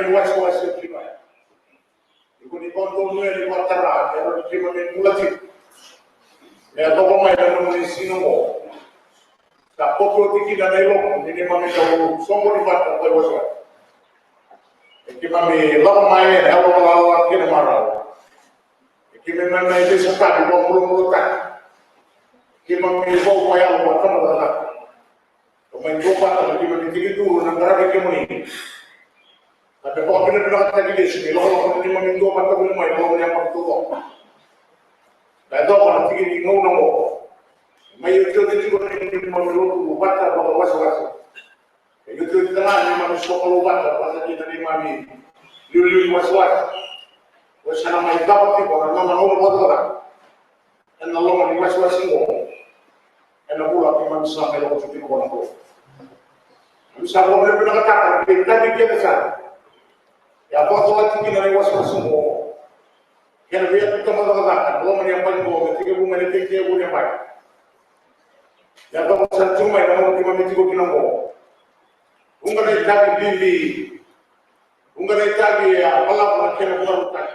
Wasewase Kinoya. Ibu di kontomu di Watara, ya di Kinoya di Mulati. Ya toko mai dan menisi nomo. Tak pokok tiki dan elok, ini mami tahu songko di Watara kau Wasewase. Iki mami lama mai, elok lawan kena marah. Iki memang itu sekat di bawah mulut tak. Iki mami bau payah buat kamu tak. Pemain coba tapi mami tinggi dulu negara kemuni. Tapi kalau benar-benar kata di sini, kalau ini mami dua mata belum mai, kalau yang mampu tu. Dan itu apa nanti ini ngau. Mai itu juga ini mami dulu buat apa Wasewase. Itu di tengah ini mami sokol buat apa kita ni mami liu Wasewase. Wasana mai dapat itu orang mama ngau buat orang. Dan Allah mami Wasewase ngau. Dan aku lagi mami sampai lalu cuti kau nak. Bisa kalau benar-benar katakan kita bikin besar. Ya apa tu kita nak Wasewase ngau. Yang dia kita mahu katakan, kalau menyampaikan bahwa ketika ibu menetik dia ibu menyampaikan. Ya kalau saya cuma yang mahu kita menetik kita ngau. Unga na itagi bili, unga na itagi apalapa na kena bulan.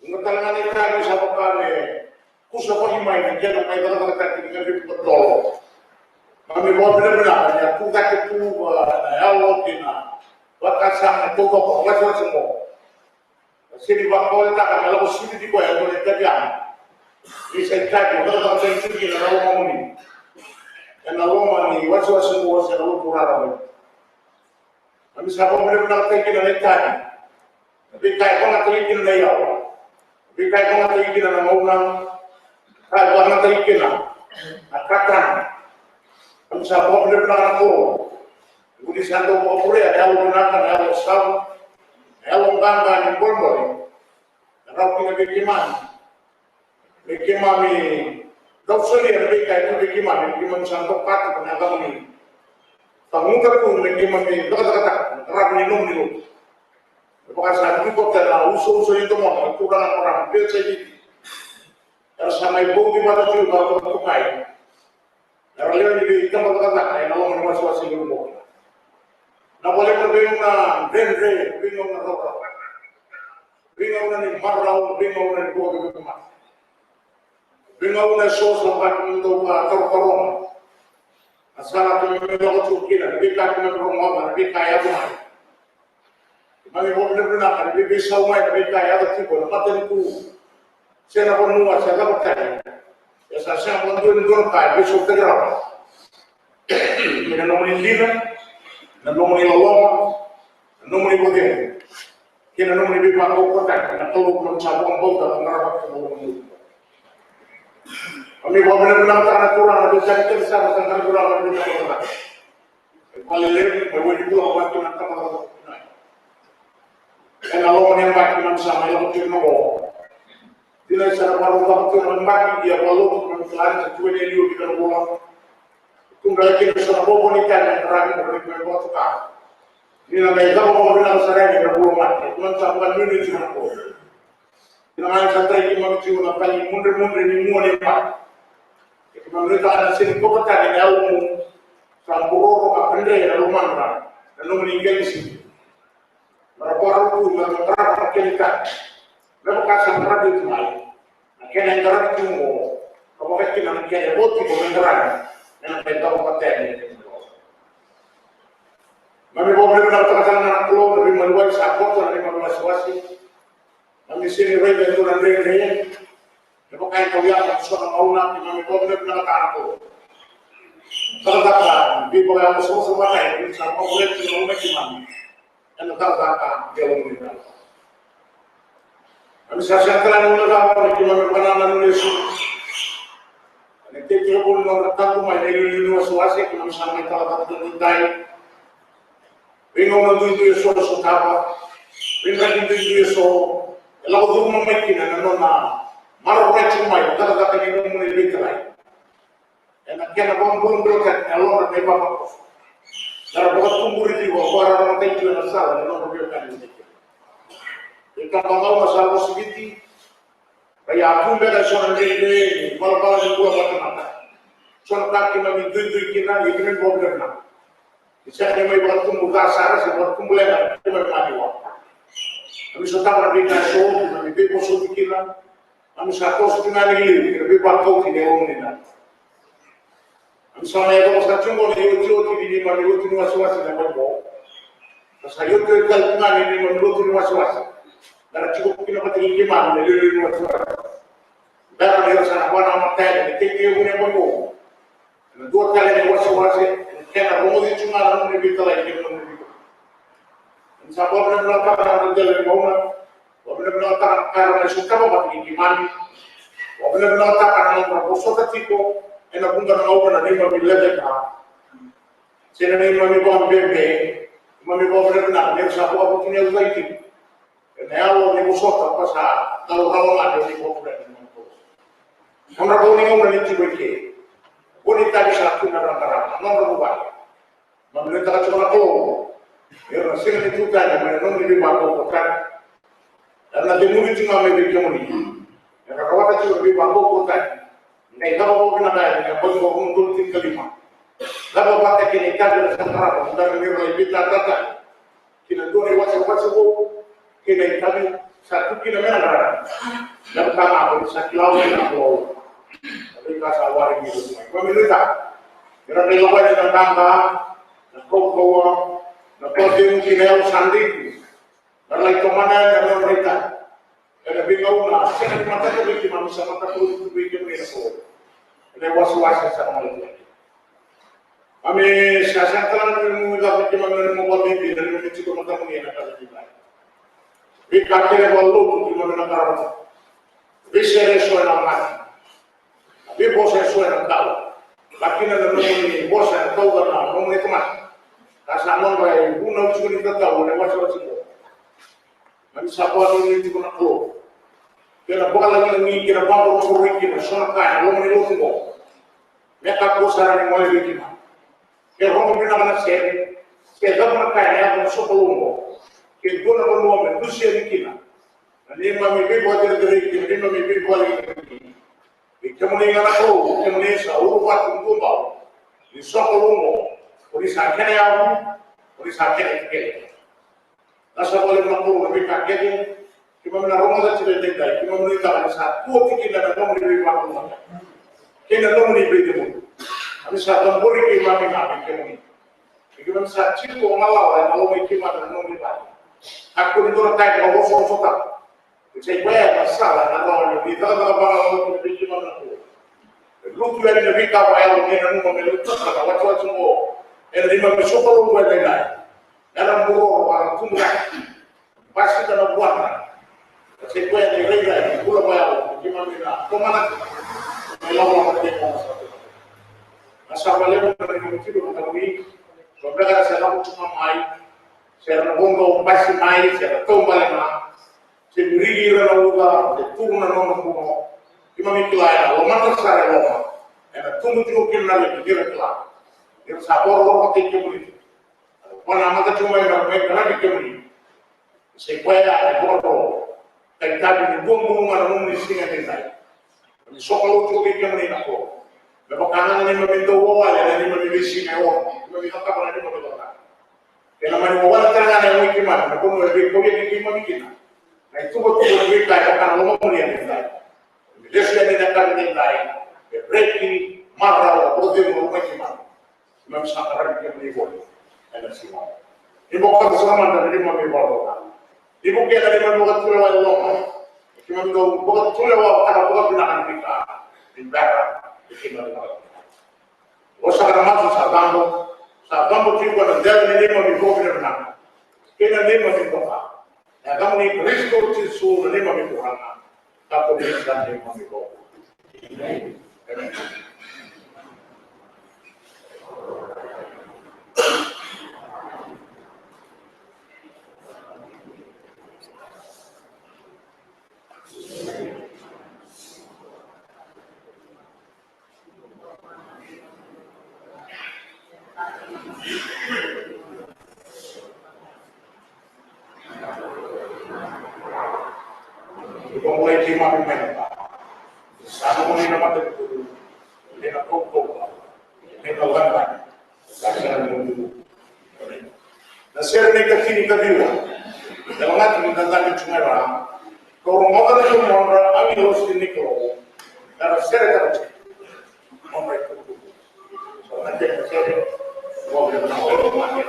Unga talaga na itagi sa pakane, kusa pa himay na kena may talaga kati nga rin patolo. Mami mo benar-benar ya, puta ke tu na yawo kina, bakasang na tuko ko Wasewase mo. Sini bakal tak kalau sini di bawah yang boleh terjadi. Ini saya tadi kalau saya sini na lalu mamuni. Dan lalu mani Wasewase mo sa lalu purada. Kami sahabat benar-benar tinggi dan tadi. Tapi kaya kau nak tinggi dan yaw. Tapi kaya kau nak tinggi dan maunang. Kaya kau nak tinggi dan akakan. Kami sahabat benar-benar aku. Ibu di sana mau pulih ada yang gunakan yang sam, yang gangga di pondok. Kalau kita bikiman ni. Kau sendiri bikin bikiman santok pati penagam ni. Tangungkat pun bikiman ni. Kata-kata. Kerap minum dulu. Bukan saat itu kok terlalu usul itu mau kurang orang biasa ini. Kalau sama ibu di mana tu baru bertukai. Kalau lihat di tempat kata yang Allah Wasewase dulu. Nak boleh berbingung na dendre, bingung na roka, bingung na ni marau, bingung na ni buah kebetulan, bingung na sos lembat untuk terkorong. Asal tu memang cukilah, lebih kaya memang lebih kaya bukan. Mami mau benar-benar lebih bisa umai lebih kaya atau tipu, mata itu saya nak menua, saya tak percaya. Ya saya menjual kaya, besok tergerak. Kita nombor lima, nombor lima, nombor tiga. Kita nombor lima kau kotak, nak tahu belum cabang bau tak mengarah ke nombor lima. Kami mau benar-benar karena kurang ada jadi besar sangat kurang ada kurang. Kalau lebih bawa di pulau waktu nak tahu. Dan Allah menembak iman sama yang mungkin mau. Tidak secara baru waktu menembak dia walau mengelan sesuai dengan dia di dalam bola. Tunggal kita secara bobo ni kan terakhir dari buat tukar. Ini namanya kalau mau benar sarang yang berbulu mati. Tuhan sahabat ini cuma kau. Dengan santai kita mencium apa yang mundur ni muat apa. Kita mereka ada sini kau kata ni aku sampuroro apa benda yang rumah mana, lalu meninggal di sini. Berapa orang tu yang terang kita, lalu kasih mereka itu malai. Kena yang terang itu mo, kalau kita nak kena boti boleh terang, yang kita kata ni. Mami boleh mendatangkan anak keluar dari meluai sapot dari meluai wasewase. Kami sini reda itu dan reda, lepas kain kau yang suara mauna, kami boleh mendatangkan aku. Terdapat di bawah semua lain, sama boleh cuma kami, dan terdapat jauh lebih. Kami sahaja telah mendapat cuma penanganan nulis. Nanti kita boleh mendatangkan rumah dari wasewase, kami sampai terdapat tentang bingung itu suara sutapa, bingung itu suara. Lalu tu memakin anak nona, malu kecil mai, kata ini mungkin lebih terai. Enak kena bom berkat, kalau orang hebat apa. Kalau buat kumpul itu, orang itu yang salah, orang berkat itu. Kita tahu masalah segitu, kayak aku beda soal ini, malah itu buat apa? Soal kaki kami itu kita ini problem. Bisa kami buat kumpul dasar, buat kumpul yang kami maju. Kami sudah berbeda soal, kami bebas pikiran, kami satu setengah ini, kami bakal tidak umumnya. Kami sama yang kita cuma lihat di mana lihat wasewase dan berbohong. Saya itu kalkulan ini menurut wasewase. Dan cukup kita bertinggi mana dari wasewase. Dan dari sana mana materi, kita punya berbohong. Dua kali wasewase, kena berbohong cuma orang lebih terlalu lebih. Siapa benar melakukan jalan mauna, benar melakukan karena suka membuat iman, benar melakukan karena memperkosa tertipu, enak pun karena mau benar ini memilih mereka. Sehingga ini memilih bebe, memilih benar dia siapa apa punya lagi. Karena Allah ni musuh apa sah, kalau ada di bawah benar ini. Orang kau ni orang ini cuba ke, wanita bisa punya rantara, nomor dua, memilih tak cuma kau. Ya, sehingga itu kan yang mereka lebih mampu kan, dan nanti mungkin cuma mereka muni. Ya, kalau kita cuma lebih mampu kan, mereka mau kena bayar, yang pun mau untung tinggal lima. Lalu kita kini kan dari sekarang, kita mengira lebih tata, kita dua wasewase kita kami satu kilometer, dan kami apa bisa kilometer pulau, tapi kasar awal ini semua. Kami minta, kita melakukan dengan tangga, dan kau Lepas mungkin yang sandi, kalau itu mana yang mereka, ada bingung lah. Saya mata tu bikin manusia mata tu bikin mereka. Ini wasewase sama lagi. Kami siasat kan mengucap bikin mana mau bikin dari mencari mata mungkin ada juga. Bikin kira walau tu mana nak. Bisa sesuai nama. Tapi bos sesuai nama tahu. Laki nak nama bos yang tahu kan nama itu mas. Kasama bayi, guna juga kita tahu, lewat itu. Nanti siapa ini juga nak keluar. Kena bakal lagi ni, kena bakal orang kita, soal kaya, orang ini loh tunggu. Mereka kosaran yang mulai bikin. Kena orang bina mana sih? Kena orang kaya, orang sok keluar. Kena guna keluar, manusia bikin. Nanti mami buat dari kita, nanti mami buat dari. Kemudian anak keluar, kemudian sahur buat tunggu bau. Di sok keluar. Polis akhir yang itu. Nasa boleh melakukan lebih kaget. Cuma menaruh masa tidak tinggal. Cuma menikah ada satu tiga dan nomor lebih bangun. Kena nomor lebih dulu. Kami satu boleh kami kami. Kita saksi tu malah kalau mikir ada nomor lebih. Aku itu terkait kalau soal. Saya bayar masalah kalau di dalam barang lebih gimana tu. Lu tu yang lebih kau yang nomor lebih tu kalau semua. Lima besok kalau buat lain, dalam buruk orang tunggal, pasti dalam buat. Sesuai dengan lain, pulau bayar, gimana kita, kemana? Melawan mereka. Asal balik dari mungkin kita kami, sebenarnya saya cuma main, saya nunggu pasti main, saya tahu balik mana, saya beri orang juga, turun nomor, gimana itu lain, lama tersara lama, tunggu kita lagi kira-kira. Yang sabor orang kecil itu, mana mata cuma yang mereka lagi kembali. Sequel ada bodoh, kay tabi ni buong mana mo ni singa ni tay ni sokalo to ke kemo ni nako le bakana ni mamindo wala ni mamindo singa o mamindo ka para ni mo to na kaya naman wala tanga na mo kiman na kung mo be ko ni mamikina na ito ko ni tay ka mo mo ni tay desya ni nakar ni tay breaking marra o de mo ko kiman mam sa para ni mo ni ana sima ibo ko sa man ni mo mi bo ibu kaya tadi membuat tulang Allah, cuma membuat tulang Allah karena bukan binakan kita di barat di sini ada. Oh sekarang masuk saat kamu tiba dan jalan ini mau dibawa ke mana? Kita ini mau dibawa. Ya kamu ini Kristus Yesus ini mau dibawa. Tapi kita ini mau dibawa. Amen. Mulai lima pemain, satu pemain dapat itu, dia kok, dia kawan, sekarang dulu. Nasihat mereka kini kedua, dalam hati tentang cumara, kalau mau ada cumara, kami harus ini kalau, karena sekarang terjadi, mereka itu, soalnya dia mau bermain.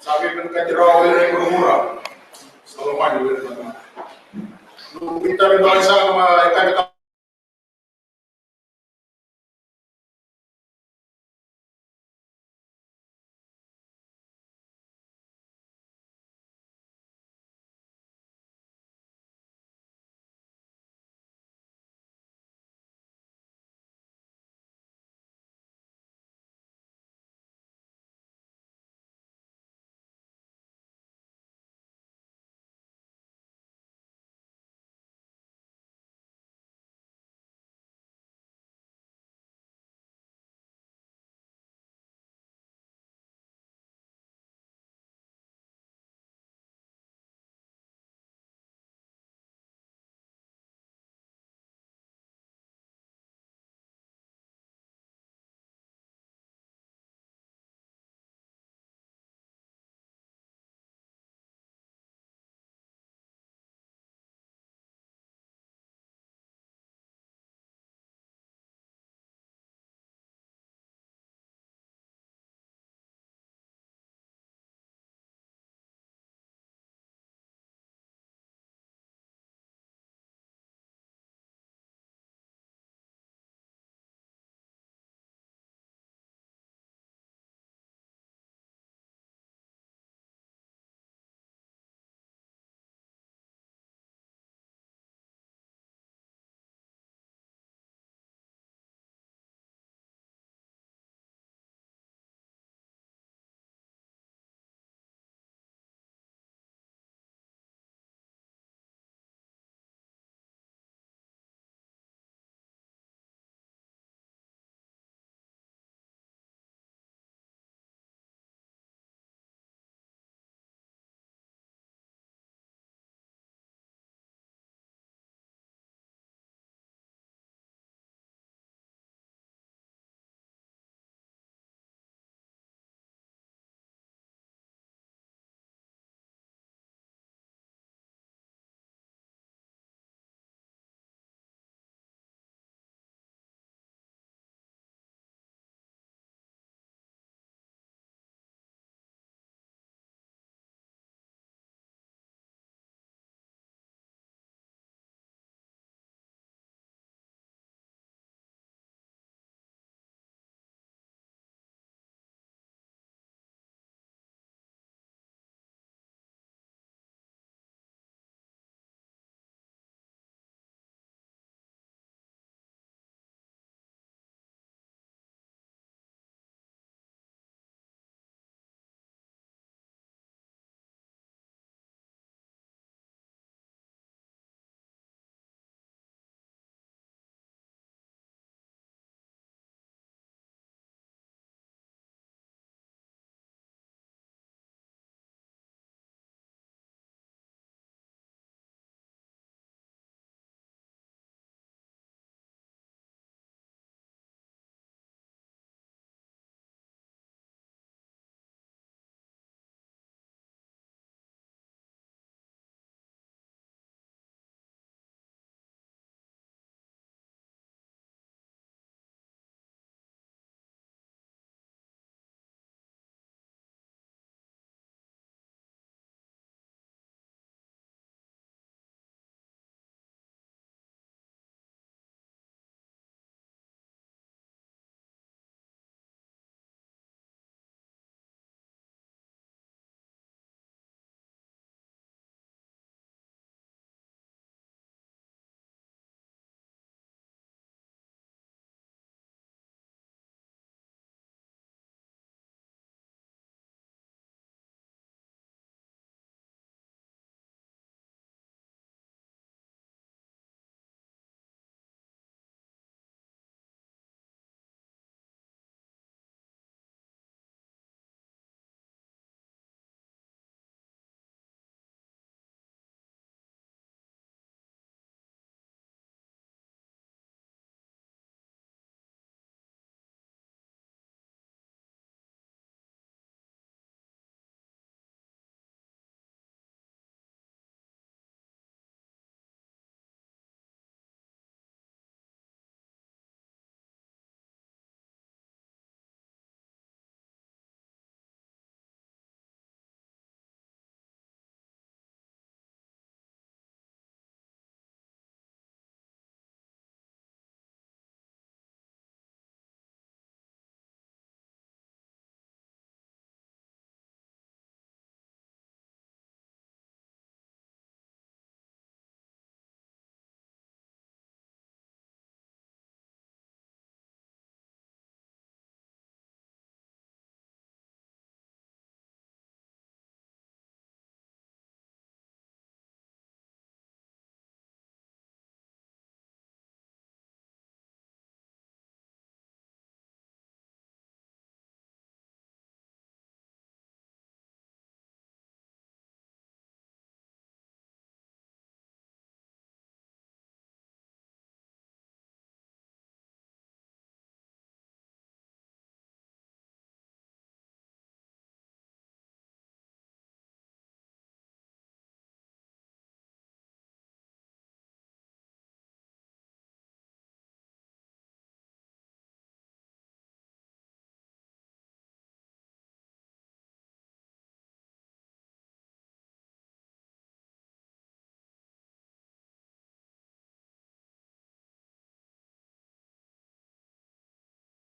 Sabi ng kadiraw ay murmura. Salamat. Kita rin tayo sa mga